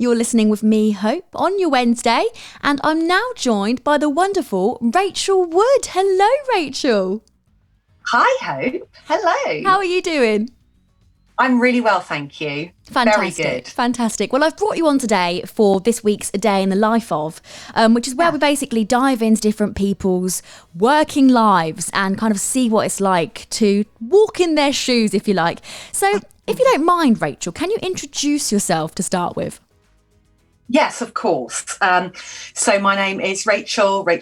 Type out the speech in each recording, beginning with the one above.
You're listening with me, Hope, on your Wednesday, and I'm now joined by the wonderful Rachael Wood. Hello, Rachael. Hi, Hope. Hello. How are you doing? I'm really well, thank you. Fantastic. Very good. Fantastic. Well, I've brought you on today for this week's A Day in the Life of, which is where we basically dive into different people's working lives and kind of see what it's like to walk in their shoes, if you like. So if you don't mind, Rachael, can you introduce yourself to start with? Yes, of course. So my name is Rachael Wood,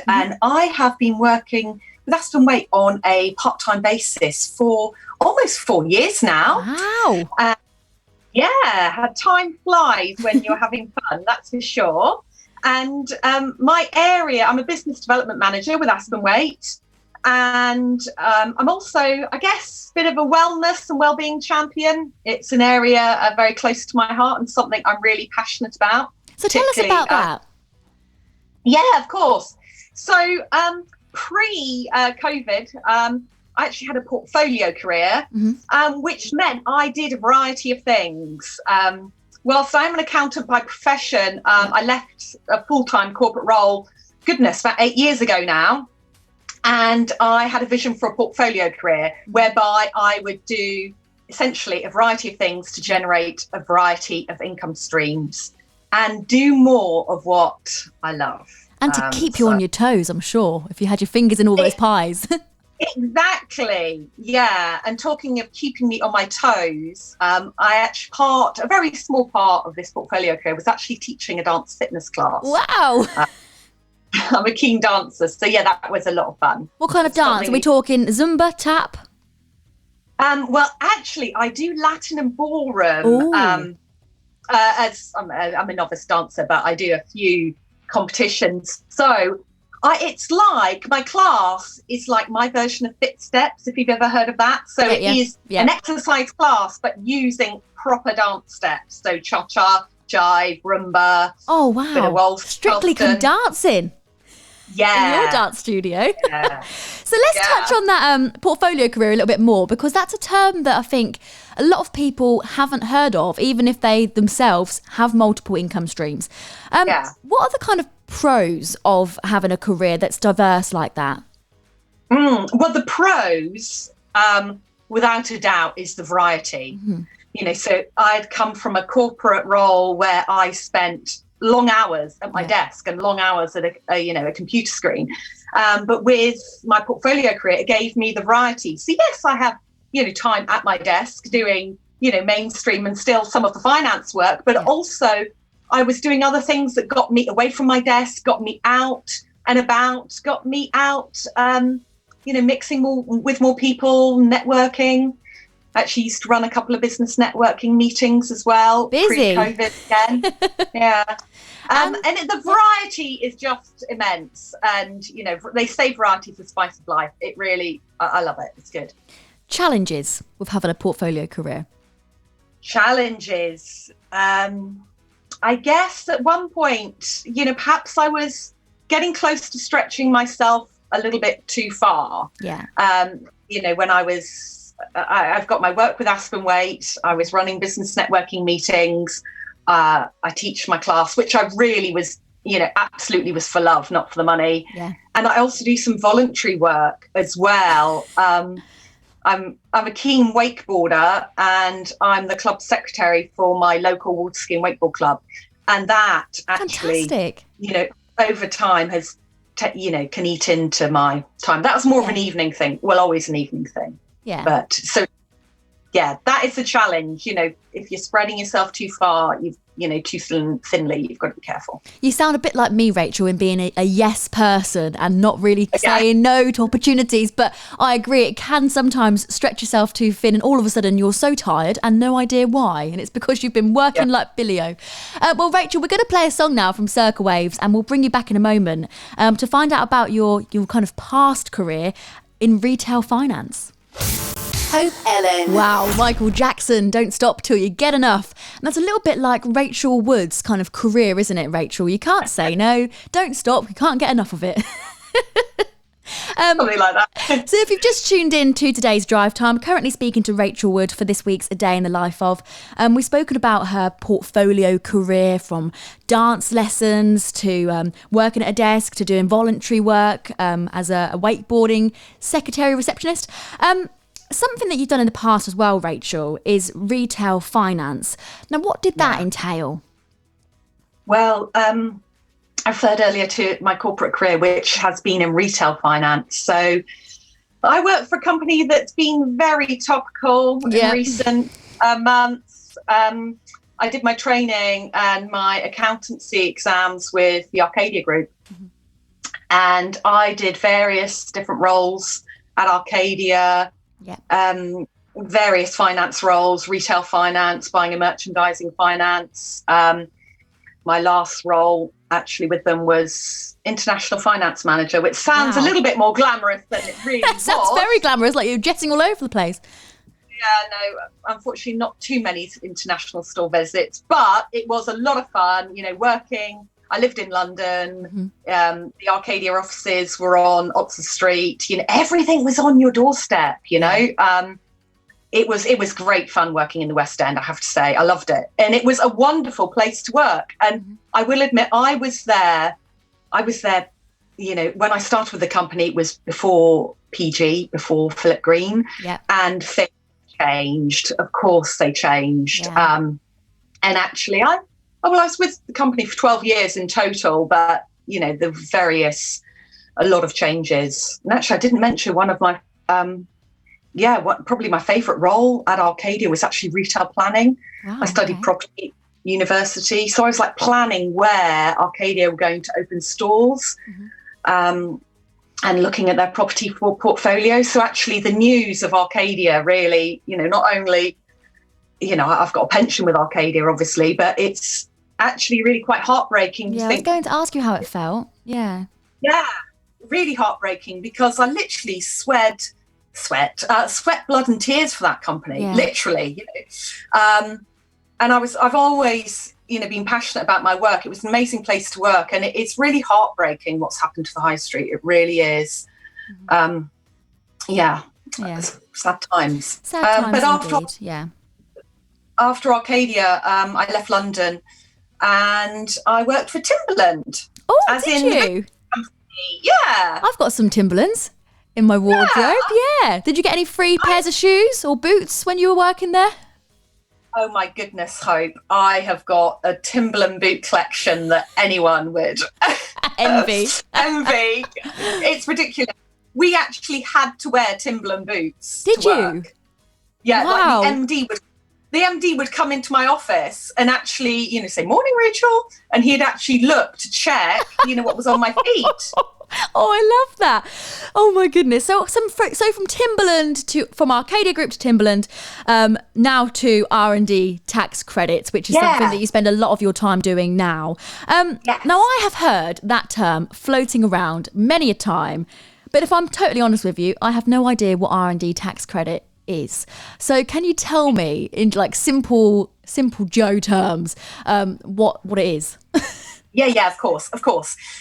and I have been working with Aston Wait on a part-time basis for almost 4 years now. Wow. Time flies when you're having fun, that's for sure. And my area, I'm a business development manager with Aston Wait. And I'm also, I guess, a bit of a wellness and wellbeing champion. It's an area very close to my heart and something I'm really passionate about. So tell us about that. Yeah, of course. So pre-COVID, I actually had a portfolio career, which meant I did a variety of things. Whilst I'm an accountant by profession, I left a full-time corporate role, about 8 years ago now. And I had a vision for a portfolio career whereby I would do essentially a variety of things to generate a variety of income streams and do more of what I love. And to keep you on your toes, I'm sure, if you had your fingers in all those pies. Exactly. Yeah. And talking of keeping me on my toes, a very small part of this portfolio career was actually teaching a dance fitness class. Wow. I'm a keen dancer. So, yeah, that was a lot of fun. What kind of dance? Are we talking Zumba, tap? Well, actually, I do Latin and ballroom. As I'm a novice dancer, but I do a few competitions. So it's like my class is like my version of Fit Steps, if you've ever heard of that. So it is an exercise class, but using proper dance steps. So cha-cha, jive, rumba. Oh, wow. Bit of waltz, Strictly come dancing. Yeah. In your dance studio. Yeah. So let's touch on that portfolio career a little bit more, because that's a term that I think a lot of people haven't heard of, even if they themselves have multiple income streams. What are the kind of pros of having a career that's diverse like that? Well, the pros, without a doubt, is the variety. You know, so I'd come from a corporate role where I spent long hours at my desk and long hours at a computer screen. But with my portfolio career, it gave me the variety. So yes, I have, time at my desk doing, mainstream and still some of the finance work, but also I was doing other things that got me away from my desk, got me out and about, got me out, mixing with more people, networking. Actually used to run a couple of business networking meetings as well. Busy. Pre-COVID again. Yeah. And the variety is just immense. And, they say variety is the spice of life. It really, I love it. It's good. Challenges with having a portfolio career? Challenges. I guess at one point, perhaps I was getting close to stretching myself a little bit too far. Yeah. When I've got my work with Aston Wait. I was running business networking meetings. I teach my class, which I really was, absolutely was for love, not for the money. Yeah. And I also do some voluntary work as well. I'm a keen wakeboarder, and I'm the club secretary for my local water skiing wakeboard club. And that actually, fantastic. Over time has, can eat into my time. That was more of an evening thing. Well, always an evening thing. Yeah. But so, that is the challenge. If you're spreading yourself too far, too thinly, you've got to be careful. You sound a bit like me, Rachael, in being a yes person and not really saying no to opportunities. But I agree, it can sometimes stretch yourself too thin, and all of a sudden you're so tired and no idea why. And it's because you've been working like Billy-O. Well, Rachael, we're going to play a song now from Circa Waves, and we'll bring you back in a moment to find out about your kind of past career in retail finance. Hope Ellen. Wow, Michael Jackson, Don't Stop Till You Get Enough. And that's a little bit like Rachael Wood's kind of career, isn't it, Rachael? You can't say no, don't stop, you can't get enough of it. Something like that. So if you've just tuned in to today's Drive Time, currently speaking to Rachael Wood for this week's A Day in the Life of. We've spoken about her portfolio career, from dance lessons to working at a desk to doing voluntary work as a wakeboarding secretary receptionist. Something that you've done in the past as well, Rachael, is retail finance. Now, what did that entail? Well, I referred earlier to my corporate career, which has been in retail finance. So I work for a company that's been very topical in recent months. I did my training and my accountancy exams with the Arcadia Group. And I did various different roles at Arcadia, various finance roles, retail finance, buying and merchandising finance. My last role actually with them was international finance manager, which sounds a little bit more glamorous than it really was. Sounds very glamorous, like you're jetting all over the place. Yeah, no, unfortunately not too many international store visits, but it was a lot of fun, working. I lived in London. The Arcadia offices were on Oxford Street. Everything was on your doorstep, It was great fun working in the West End, I have to say. I loved it. And it was a wonderful place to work. And I will admit, I was there, when I started with the company, it was before PG, before Philip Green. And things changed. Of course they changed. And actually, I was with the company for 12 years in total, but, a lot of changes. And actually, I didn't mention one of my... probably my favourite role at Arcadia was actually retail planning. I studied property at university, so I was planning where Arcadia were going to open stores, and looking at their property portfolio. So actually, the news of Arcadia really, not only, I've got a pension with Arcadia, obviously, but it's actually really quite heartbreaking. Yeah, I was going to ask you how it felt. Yeah, really heartbreaking, because I literally sweat, blood and tears for that company, literally. And I've always, been passionate about my work. It was an amazing place to work, and it's really heartbreaking what's happened to the high street. It really is. Sad times. But after Arcadia, I left London and I worked for Timberland. Oh, did you? Yeah. I've got some Timberlands in my wardrobe. Yeah. Did you get any free pairs of shoes or boots when you were working there? Oh my goodness, Hope. I have got a Timberland boot collection that anyone would envy. It's ridiculous. We actually had to wear Timberland boots. Did to you? Work. Yeah, wow. The MD would come into my office and actually, say, "Morning, Rachael," and he'd actually look to check, what was on my feet. Oh, I love that. Oh my goodness. So from Timberland from Arcadia Group to Timberland, now to R&D tax credits, which is something that you spend a lot of your time doing now. Now I have heard that term floating around many a time, but if I'm totally honest with you, I have no idea what R&D tax credit is. So can you tell me in simple Joe terms what it is? Yeah, of course.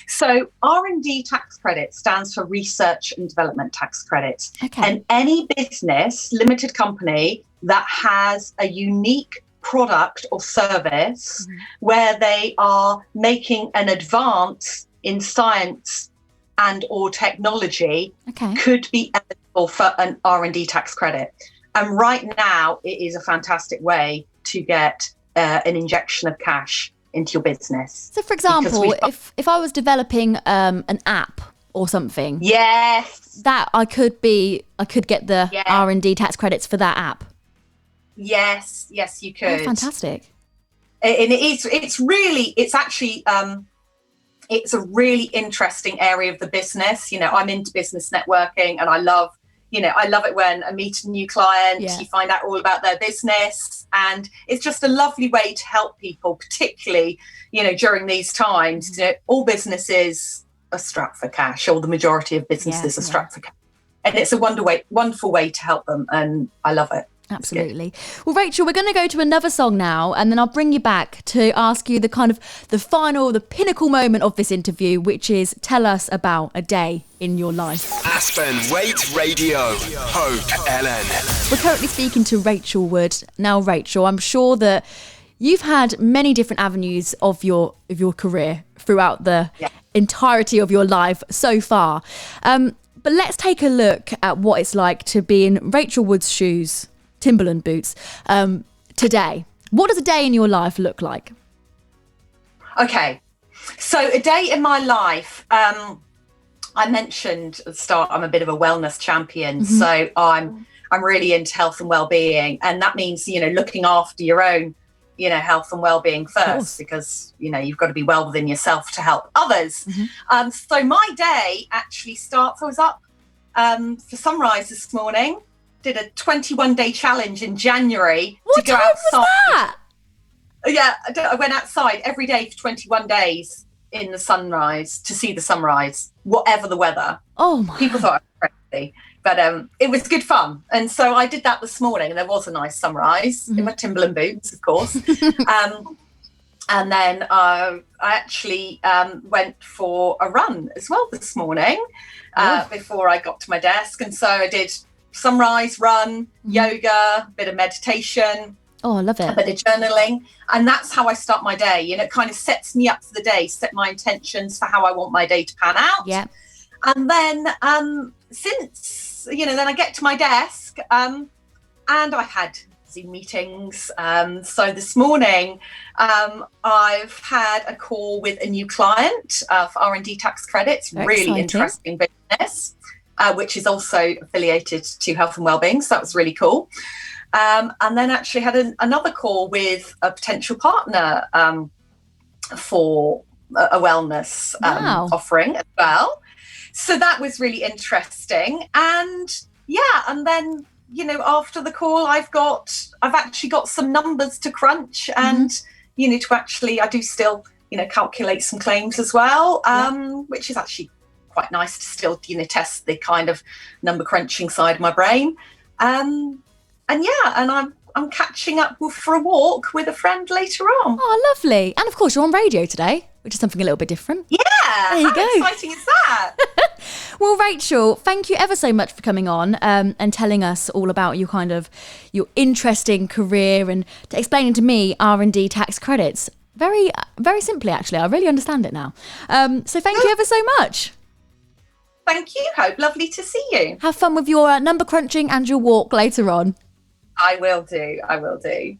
So R&D tax credit stands for Research and Development Tax Credit. Okay. And any business, limited company that has a unique product or service where they are making an advance in science and or technology could be eligible for an R&D tax credit. And right now, it is a fantastic way to get an injection of cash into your business. So, for example, if I was developing an app or something, that I could get the R&D tax credits for that app. Yes, you could. Oh, fantastic! And it's a really interesting area of the business. I'm into business networking, and I love it when I meet a new client, you find out all about their business, and it's just a lovely way to help people, particularly, during these times. All businesses are strapped for cash, or the majority of businesses are strapped for cash. And it's a wonderful way to help them, and I love it. Absolutely. Well, Rachael, we're going to go to another song now, and then I'll bring you back to ask you the pinnacle moment of this interview, which is tell us about a day in your life. Aspen Weight Radio. Hope Ellen. We're currently speaking to Rachael Wood. Now, Rachael, I'm sure that you've had many different avenues of your career throughout the entirety of your life so far. But let's take a look at what it's like to be in Rachael Wood's shoes, Timberland boots, today. What does a day in your life look like? Okay, so a day in my life, I mentioned at the start, I'm a bit of a wellness champion. So I'm really into health and well-being. And that means, looking after your own, health and well-being first, because, you've got to be well within yourself to help others. So my day actually starts, I was up for sunrise this morning, did a 21-day challenge in January to go outside. Was that? Yeah, I went outside every day for 21 days in the sunrise to see the sunrise, whatever the weather. Oh my! People thought I was crazy, but it was good fun. And so I did that this morning, and there was a nice sunrise in my Timberland boots, of course. And then I actually went for a run as well this morning before I got to my desk. And so I did sunrise, run, yoga, a bit of meditation. Oh, I love it. A bit of journaling. And that's how I start my day. It kind of sets me up for the day, set my intentions for how I want my day to pan out. Yeah. And then since, then I get to my desk and I've had Zoom meetings. So this morning I've had a call with a new client for R&D tax credits. Very really exciting. Interesting business, which is also affiliated to health and wellbeing. So that was really cool. And then actually had another call with a potential partner for a wellness offering as well. So that was really interesting. And and then, after the call, I've actually got some numbers to crunch and, to actually, I do still, calculate some claims as well, which is actually quite nice to still, test the kind of number crunching side of my brain. And I'm catching up for a walk with a friend later on. Oh, lovely. And of course, you're on radio today, which is something a little bit different. Yeah. There you how go. exciting is that? Well, Rachael, thank you ever so much for coming on and telling us all about your interesting career and explaining to me R&D tax credits. Very, very simply, actually. I really understand it now. So thank you ever so much. Thank you, Hope. Lovely to see you. Have fun with your number crunching and your walk later on. I will do.